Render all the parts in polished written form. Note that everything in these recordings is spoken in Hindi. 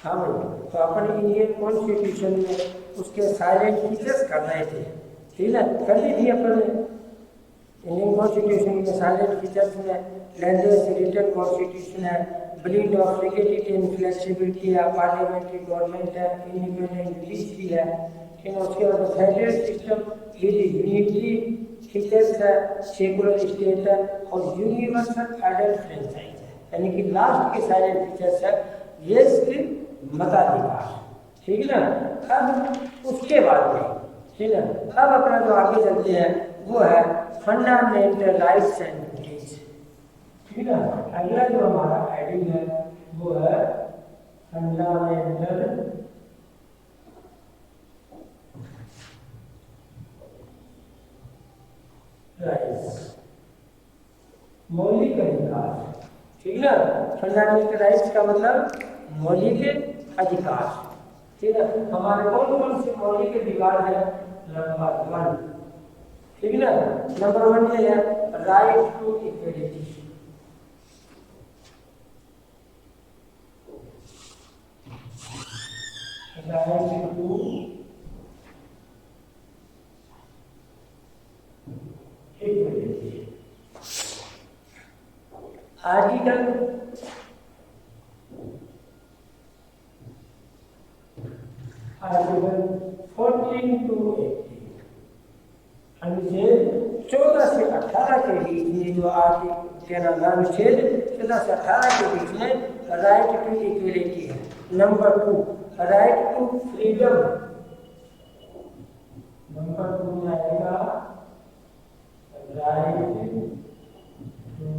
हाँ भाई, तो अपन इंडियन कॉन्स्टिट्यूशन में उसके साइलेंट फीचर्स कर रहे थे, ठीक है, कर ली थी अपन ने। इंडियन कॉन्स्टिट्यूशन में साइलेंट फीचर्स में लैंग्वेज रिटन कॉन्स्टिट्यूशन है, bleed of rigidity and flexibility है, पार्लियामेंट्री गवर्नमेंट है, इंडिपेंडेंट जुडिशरी है, ठीक है। उसके बाद फेडरल सिस्टम यूनिटरी फीचर्स है, सेकुलर स्टेट है और यूनिवर्सल एडल्ट फ्रेंचाइज है, यानी कि लास्ट के साइलेंट फीचर्स है ये मताधिकार, ठीक है ना। अब उसके बाद में, ठीक है, अब अपना जो आगे चलते हैं वो है फंडामेंटल राइट्स एंड ड्यूटीज, ठीक है। अगला जो हमारा हेडिंग है वो है फंडामेंटल राइट्स, मौलिक अधिकार, ठीक है। फंडामेंटल राइट्स का मतलब मौलिक अधिकार, ठीक है। हमारे कौन कौन से मौलिक अधिकार है? नंबर 1, ठीक है ना। नंबर 1 ये है right to equality, right to equality. Article 14 to 18 अनुच्छेद 14 से 18 के बीच में जो अनुच्छेद 14 से 18 के बीच में राइट टू इक्वलिटी है। Number 2 right to freedom, number 2 में आएगा right to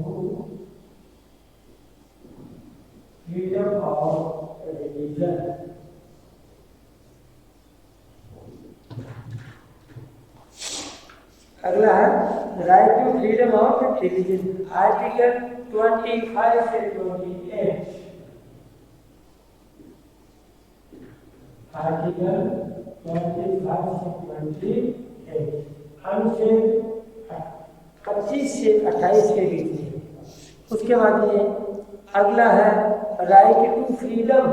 freedom of religion. अगला है right to freedom of religion, article 25 से 28, आर्टिकल 25 से 28, अनुच्छेद 25 से 28 के बीच में। उसके बाद में अगला है right to freedom,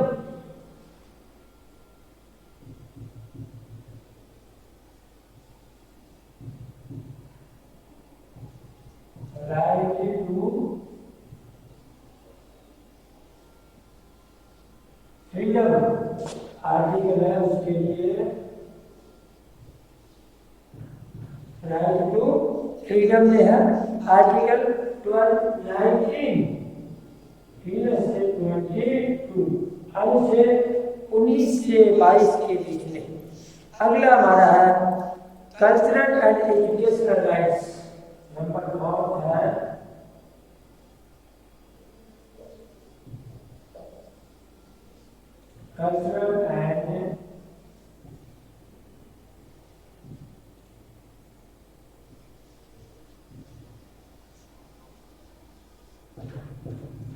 right to freedom article है उसके लिए राइट टू फ्रीडम में है आर्टिकल 19 से 22, अनुच्छेद 19 से 22 के बीच में। अगला हमारा है cultural and educational rights, number 9 है cultural and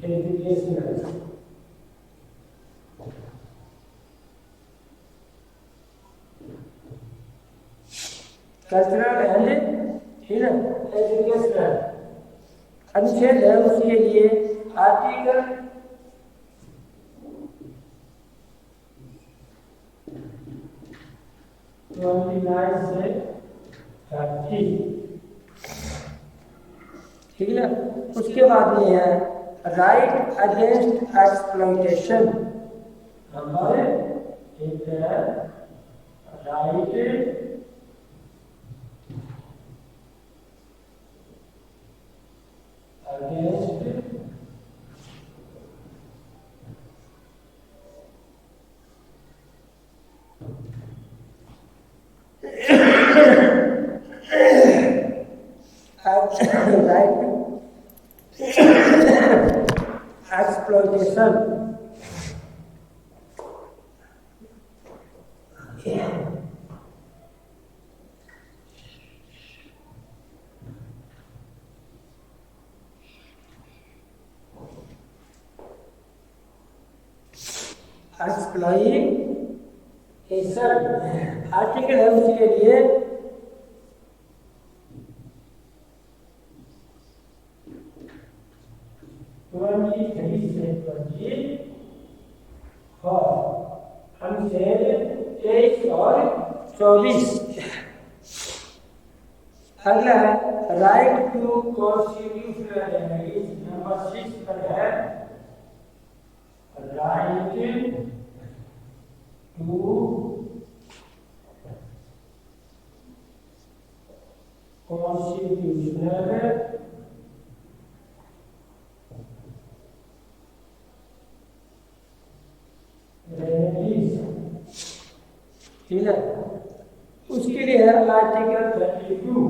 educational, cultural and educational अनुच्छेद है उसके लिए आर्टिकल 29 से 30, ठीक है। उसके बाद ये है राइट अगेंस्ट एक्सप्लॉइटेशन, हमारे एक है right against right exploitation, exploitation article है उसके लिए 23 से 28, अनुच्छेद 23 और 24। अगला है right to constitutional remedies, number 6 पर है राइट टू कॉन्स्टिट्यूशनल रेमेडीज, ठीक है। उसके लिए है आर्टिकल 32।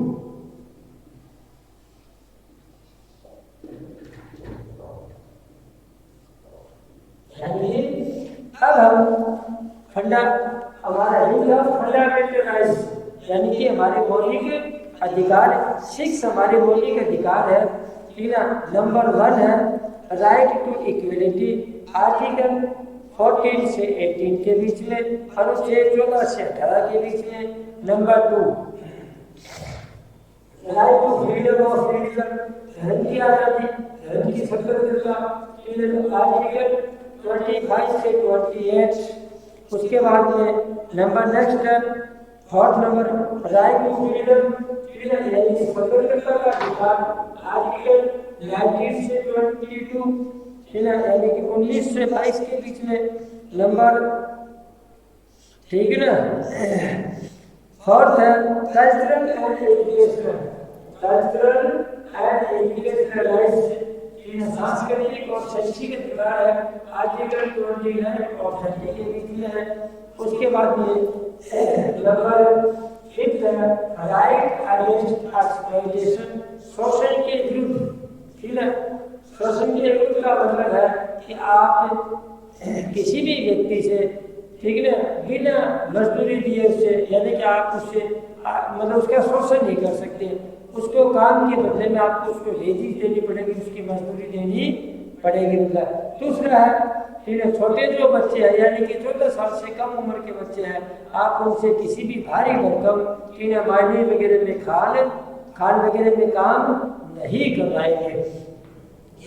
अब हम हमारा फंडामेंटल राइट्स यानी कि हमारे मौलिक अधिकार, 6 हमारे मौलिक अधिकार है, ठीक है। नंबर 1 है राइट टू इक्वलिटी, आर्टिकल 14 से 18 के बीच में, अनुच्छेद 14 से 18 के बीच में। Number 2 right to freedom of religion, धर्म की आजादी, धर्म की स्वतंत्रता, आर्टिकल 25 से 28। उसके बाद में नंबर नेक्स्ट है 4th number right to freedom यानी स्वतंत्रता का अधिकार, आर्टिकल 19 से 22, यानी कि 19 से 22 के बीच में। नंबर, ठीक है ना। 4th है कल्चरल एंड एजुकेशनल राइट्स, सांस्कृतिक और शैक्षिक अधिकार है, आर्टिकल 29 और 30 के बीच में है। उसके बाद में नंबर 5 है राइट अगेंस्ट एक्सप्लॉयटेशन, शोषण के विरुद्ध, ठीक है। शोषण के विरुद्ध का मतलब है कि आप किसी भी व्यक्ति से, ठीक है, बिना मजदूरी दिए उससे, यानी कि आप उससे मतलब उसका शोषण नहीं कर सकते, उसको काम के बदले में आपको उसको वेजिस देनी पड़ेगी, उसकी मजदूरी देनी पड़ेगी। मतलब दूसरा है, ठीक है, छोटे जो बच्चे हैं यानी कि 14 साल से कम उम्र के बच्चे हैं, आप उनसे किसी भी भारी भरकम, ठीक है, मायने वगैरह में खान वगैरह में काम नहीं करवाएंगे।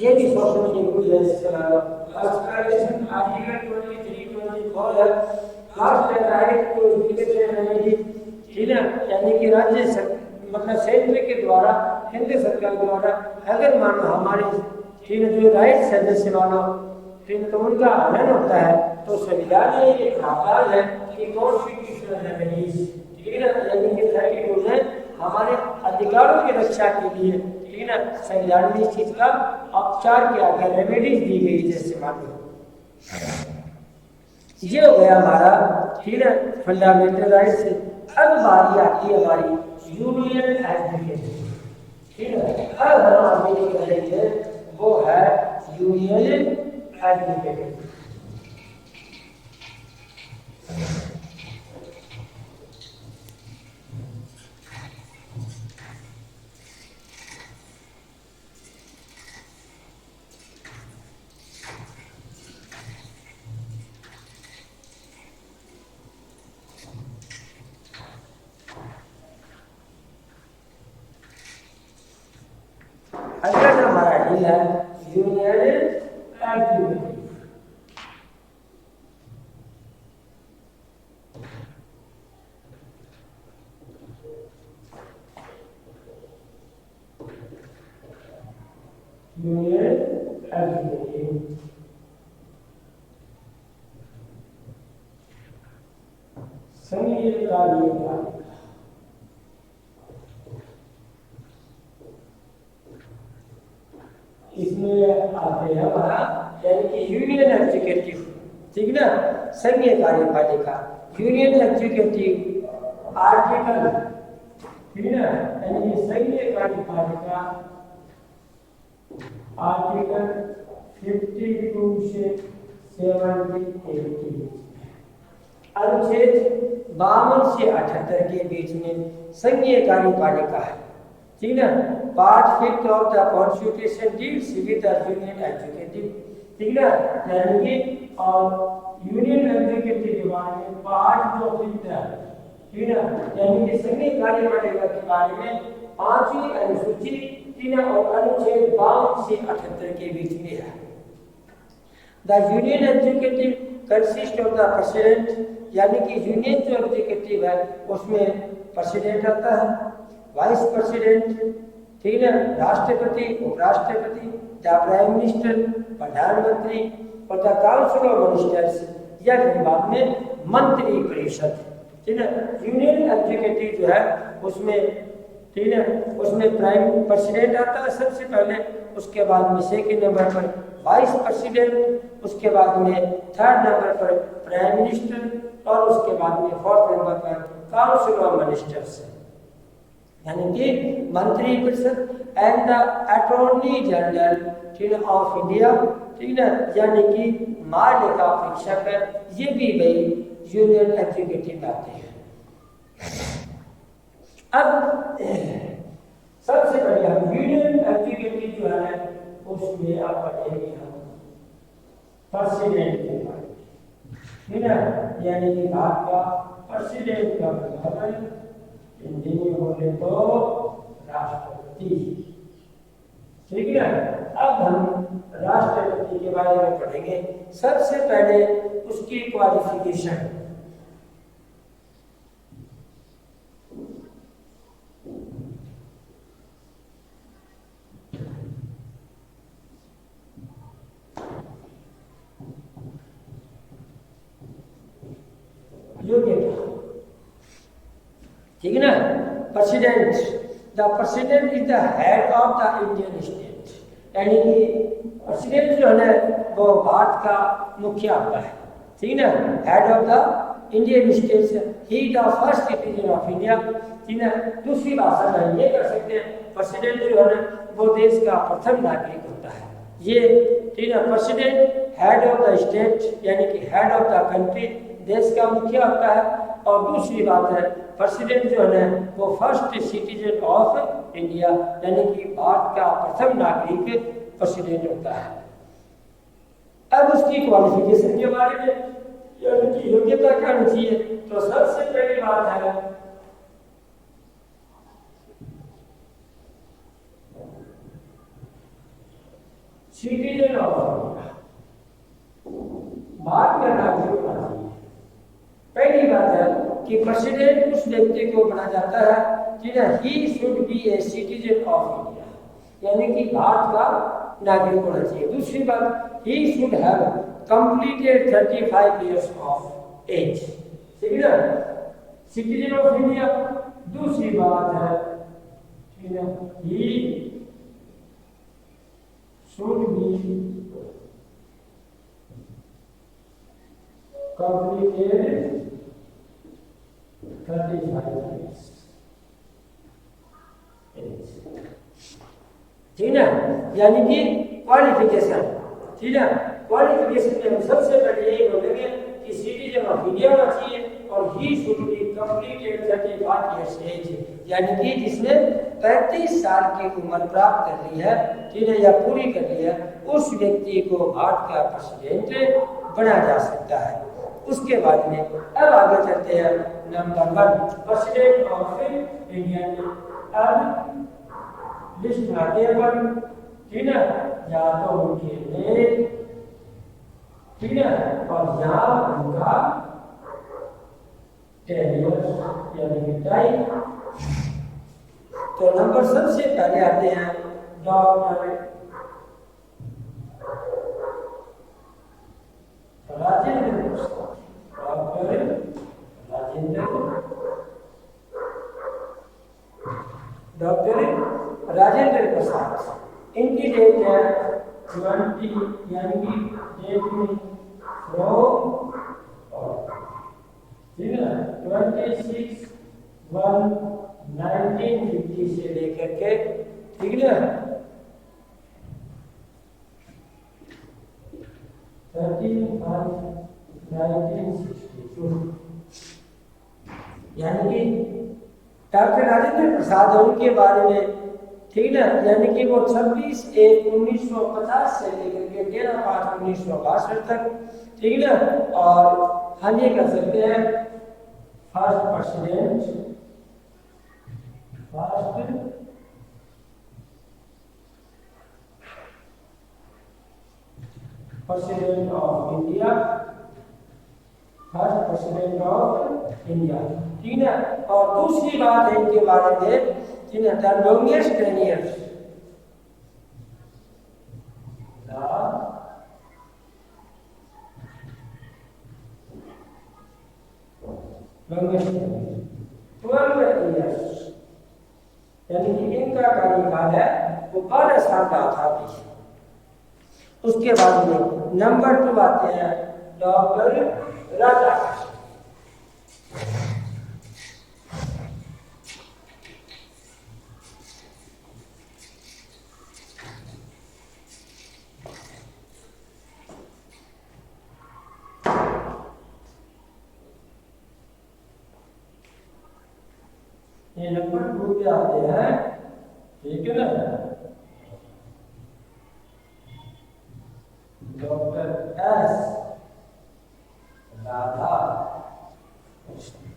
ये भी शोषण की कुछ आर्टिकल 23-24 है। Last right to education remedy, ठीक है, यानी कि राज्य मतलब सेंटर के द्वारा, केंद्र सरकार द्वारा अगर मानो हमारे, ठीक है, जो राइट्स है जैसे मानो, ठीक है, तो उनका हनन होता है तो संविधान में एक प्रावधान है कि कॉन्स्टिट्यूशनल रेमेडीज, ठीक है, यानी कि 32 है हमारे अधिकारों की रक्षा के लिए, ठीक है ना, संविधान में इस चीज का उपचार किया गया, रेमेडीज दी गई। जैसे मान लो ये हो गया हमारा, ठीक है, फंडामेंटल राइट्स। अब बारी आती है हमारी यूनियन एजुकेशन, ठीक है। अब हम आगे करेंगे वो है यूनियन एजुकेशन। अगला हमारा डील है यूनियन एजुकेशन। यूनियन एजुकेशन संघीय कार्यपालिका, इसमें आते हैं हमारा यानी कि यूनियन एग्जीक्यूटिव, ठीक ना, संघीय कार्यपालिका, यूनियन एग्जीक्यूटिव आर्टिकल, ठीक ना, यानी कि संघीय कार्यपालिका आर्टिकल 52 से 78, अनुच्छेद 52 से 78 के बीच में संघीय कार्यपालिका है, ठीक है। Part 5 of the constitution deals with the union executive, ठीक है, यानी कि और यूनियन एग्जीक्यूटिव के बारे में पार्ट जो 5 है, ठीक है, यानी कि संघीय कार्यपालिका के बारे में 5वीं अनुसूची, ठीक है, और अनुच्छेद 52 से 78 के बीच में है। The union executive consist of the president, यानी कि यूनियन जो एग्जीक्यूटिव है उसमें प्रेसिडेंट आता है, वाइस प्रेसिडेंट, ठीक है, राष्ट्रपति, उपराष्ट्रपति, द प्राइम मिनिस्टर, प्रधानमंत्री, और द काउंसिल ऑफ मिनिस्टर्स, या फिर बाद में मंत्री परिषद, ठीक है। यूनियन एग्जीक्यूटिव जो है उसमें, ठीक है, उसमें प्राइम प्रेसिडेंट आता है सबसे पहले, उसके बाद में सेकंड नंबर पर वाइस प्रेसिडेंट, उसके बाद में थर्ड नंबर पर प्राइम मिनिस्टर, और उसके बाद में फोर्थ नंबर पर काउंसिल ऑफ मिनिस्टर्स, यानी कि मंत्री परिषद, एंड द अटॉर्नी जनरल, ठीक है, ऑफ इंडिया, ठीक है, यानी कि महालेखा परीक्षक, ये भी भाई यूनियन एग्जीक्यूटिव आते हैं। अब सबसे बढ़िया यूनियन एग्जीक्यूटिव जो है उसमें आप पढ़ेंगे हम प्रेसिडेंट के बारे में, ठीक है, यानी कि भारत का प्रेसिडेंट का मतलब है हिंदी में बोले तो राष्ट्रपति, ठीक है। अब हम राष्ट्रपति के बारे में पढ़ेंगे। सबसे पहले उसकी क्वालिफिकेशन, योग्यता, ठीक है ना। President, the president is the head of the Indian state, यानी कि प्रेसिडेंट जो है वो भारत का मुखिया होता है, ठीक है ना, head of the Indian state, he the first citizen of India, ठीक है। दूसरी भाषा में ये कर सकते हैं प्रेसिडेंट जो है वो देश का प्रथम नागरिक होता है, ये, ठीक है। President head of the state, यानी कि हेड ऑफ द कंट्री, देश का मुखिया होता है। और दूसरी बात है प्रेसिडेंट जो है वो फर्स्ट सिटीजन ऑफ इंडिया, यानी कि भारत का प्रथम नागरिक प्रेसिडेंट होता है। अब उसकी क्वालिफिकेशन के बारे में, यानी कि योग्यता क्या होनी चाहिए, तो सबसे पहली बात है सिटीजन ऑफ इंडिया, भारत का नागरिक होना चाहिए। पहली बात है कि प्रेसिडेंट उस व्यक्ति को बना जाता है, ठीक है, he should be a citizen of India, यानी कि भारत का नागरिक होना चाहिए। दूसरी बात, he should have completed 35 years of age, ठीक है ना, सिटीजन ऑफ इंडिया। दूसरी बात है, ठीक है, he should B completed 35 years, ठीक है, यानी कि क्वालिफिकेशन, ठीक है। क्वालिफिकेशन में हम सबसे पहले यही बोलेंगे कि सिटीजन ऑफ इंडिया होना चाहिए, और he should be completed 35 years age, यानी कि जिसने 35 साल की उम्र प्राप्त कर ली है, ठीक है, या पूरी कर ली है, उस व्यक्ति को भारत का प्रेसिडेंट बना जा सकता है। उसके बाद में अब आगे चलते हैं नंबर 1, प्रेसिडेंट ऑफ इंडिया। अब लिस्ट आते हैं अपन, ठीक है, या तो उनके नेम, ठीक है, और यहाँ उनका टेरियर यानी कि टाइप। तो नंबर सबसे पहले आते हैं डॉक्टर राजेंद्र प्रसाद, डॉक्टर राजेंद्र प्रसाद। इनकी डेट है 20, यानी कि डेट में फ्रॉम, ठीक है, 26/1/1950 से लेकर के, ठीक है, 13/5/1962, यानी कि डॉक्टर राजेंद्र प्रसाद उनके बारे में, ठीक है, यानी कि वो 26/1/1950 से लेकर के 13/5/1962 तक, ठीक है। और हम ये कर सकते हैं first president, first president of India, first president of India, ठीक है। और दूसरी बात है इनके बारे में, ठीक है, the longest tenure, longest tenure 12 years, यानी कि इनका कार्यकाल है वो 12 साल का था भी। उसके बाद में नंबर 2 आते हैं डॉक्टर राधाकृष्णन। ये नंबर 2 पे आते हैं, ठीक है ना, doctor S Radha Krishnan.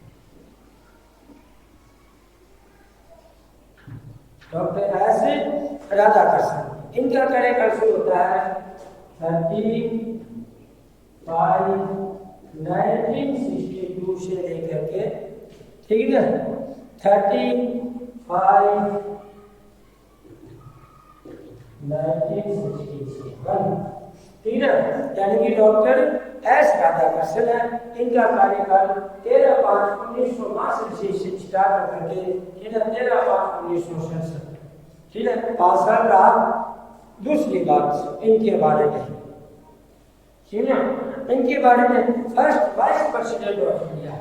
Doctor S Radha Krishnan, इनका कार्यकाल शुरू होता है 1962 से लेकर के, ठीक है, 1967, ठीक है। यानी कि डॉक्टर एस राधाकृष्णन है, इनका कार्यकाल 13/5/1962 से स्टार्ट होकर के 13/5/1967, ठीक है, 5 साल रहा। दूसरी बात इनके बारे में, ठीक है, इनके बारे में first vice president of India,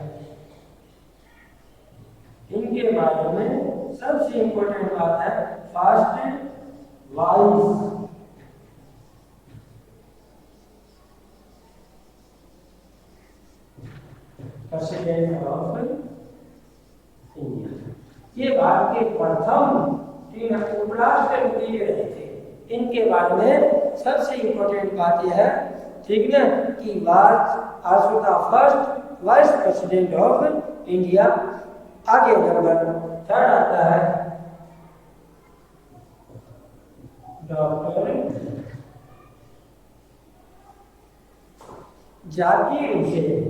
इनके बारे में सबसे इंपॉर्टेंट बात है first vice president of India. ये भारत के प्रथम 3 उपराष्ट्रपति रहे थे। इनके बारे में सबसे इंपॉर्टेंट बात यह है, ठीक ना, कि was also the first vice president of India. आगे नंबर 3 आता है डॉक्टर जाकिर हुसैन।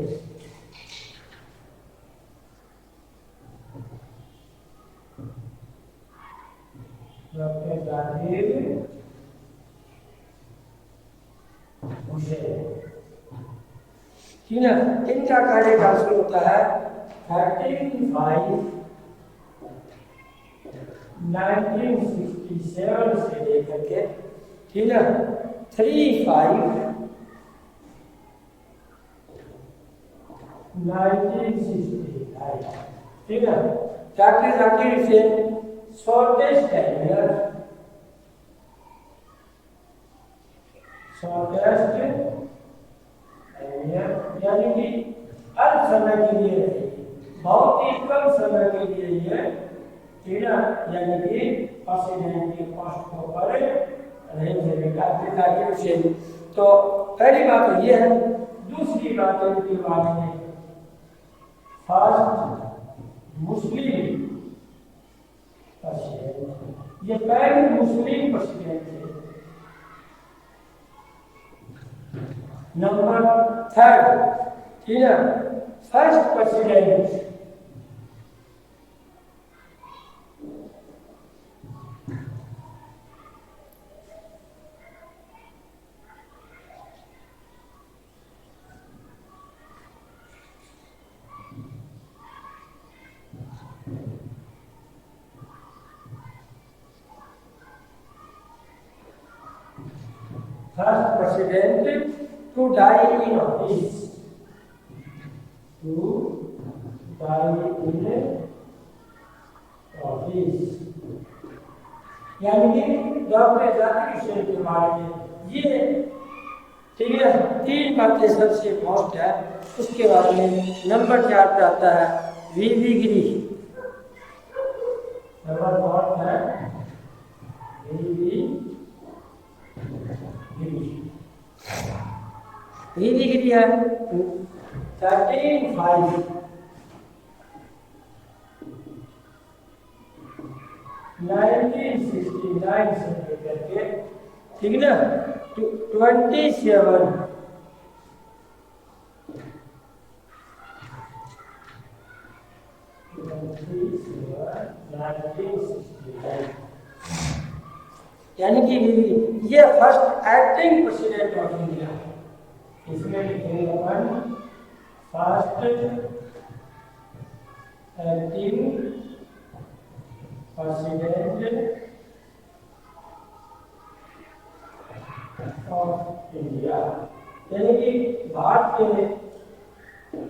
डॉक्टर जाकिर हुसैन, ठीक है, इनका कार्यकाल शुरू होता है 13/5/1967 से लेकर के, ठीक है, 3/5/1969, ठीक है। Doctor Zakir Hussain shortest tenure, यानी कि अल्प समय के लिए रहे, बहुत ही कम समय के लिए ये, ठीक है, यानी कि प्रेसिडेंट के पोस्ट पर रहेंगे डॉक्टर जाकिर हुसैन। तो पहली बात तो ये है। दूसरी बात इनके बारे में फर्स्ट मुस्लिम प्रेसिडेंट, ये पहले मुस्लिम प्रेसिडेंट थे। नंबर 3, ठीक है, first president to die in office, यानी कि डॉक्टर जाकिर हुसैन के बारे में ये, ठीक है, 3 बातें सबसे मोस्ट है। उसके बारे में नंबर 4 पे आता है वीवी गिरी। नंबर 4 है वीवी गिरी। वीवी गिरी है 13/5/1969 से लेकर के, ठीक ना, 27 यानी कि ये first acting president of India. इसमें लिखेंगे अपन first acting president of India, यानी कि भारत के,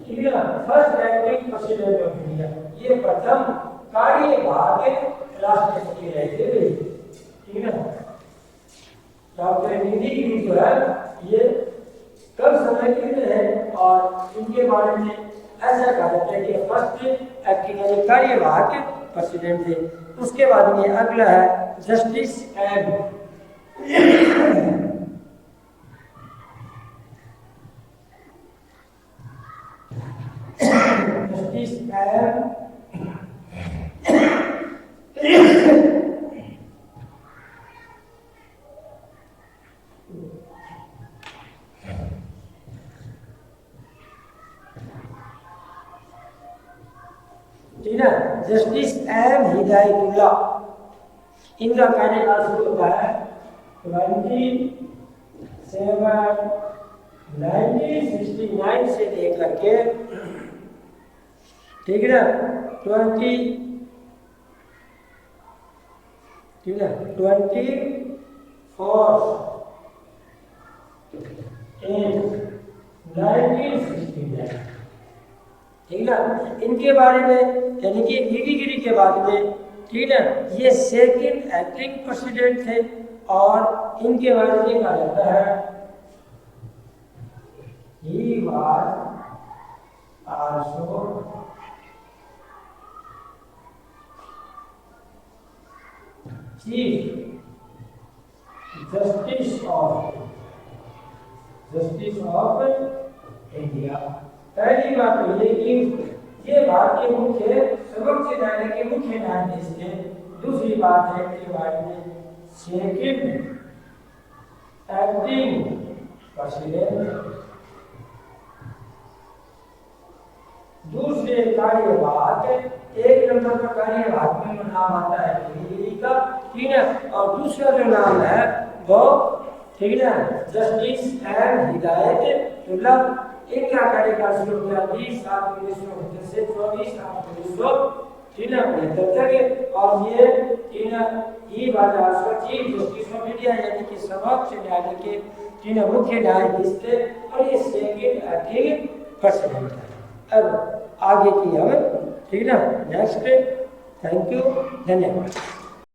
ठीक है ना, first acting president of India. ये प्रथम कार्यवाहक राष्ट्रपति रहे थे, ठीक है। डॉक्टर निधि गिरी जो है ये कम समय के लिए है और इनके बारे में ऐसा कहा जाता है कि फर्स्ट एक्टिंग यानी कार्यवाहक प्रेसिडेंट थे। उसके बाद में अगला है justice M justice M justice M Hidayatullah, इनका कार्यकाल शुरू होता है 1969 से लेकर के, ठीक है ना, 1969, ठीक ना। इनके बारे में यानी कि निधि गिरी के बाद में, ठीक है, ये सेकंड एक्टिंग प्रेसिडेंट थे और इनके बारे में कहा जाता है he was also chief justice of India. पहली बात तो ये कि ये भारतीय मुख्य सर्वोच्च न्यायालय के मुख्य न्यायाधीश थे। दूसरी बात है कि बारे में सेकंड एक्टिंग प्रेसिडेंट, दूसरे कार्यवाहक, एक नंबर का कार्यवाहक में नाम आता है दिल्ली का, ठीक है, और दूसरा जो नाम है वो, ठीक है, जस्टिस एम हिदायतुल्लाह। इनका कार्यकाल शुरू हुआ 20/7/1969 से 24/8/1973 तक, और ये चीफ जस्टिस ऑफ इंडिया यानी कि सर्वोच्च न्यायालय के मुख्य न्यायाधीश थे और ये सेकंड एक्टिंग प्रेसिडेंट है। अब आगे की हम, ठीक है ना, नेक्स्ट। थैंक यू, धन्यवाद।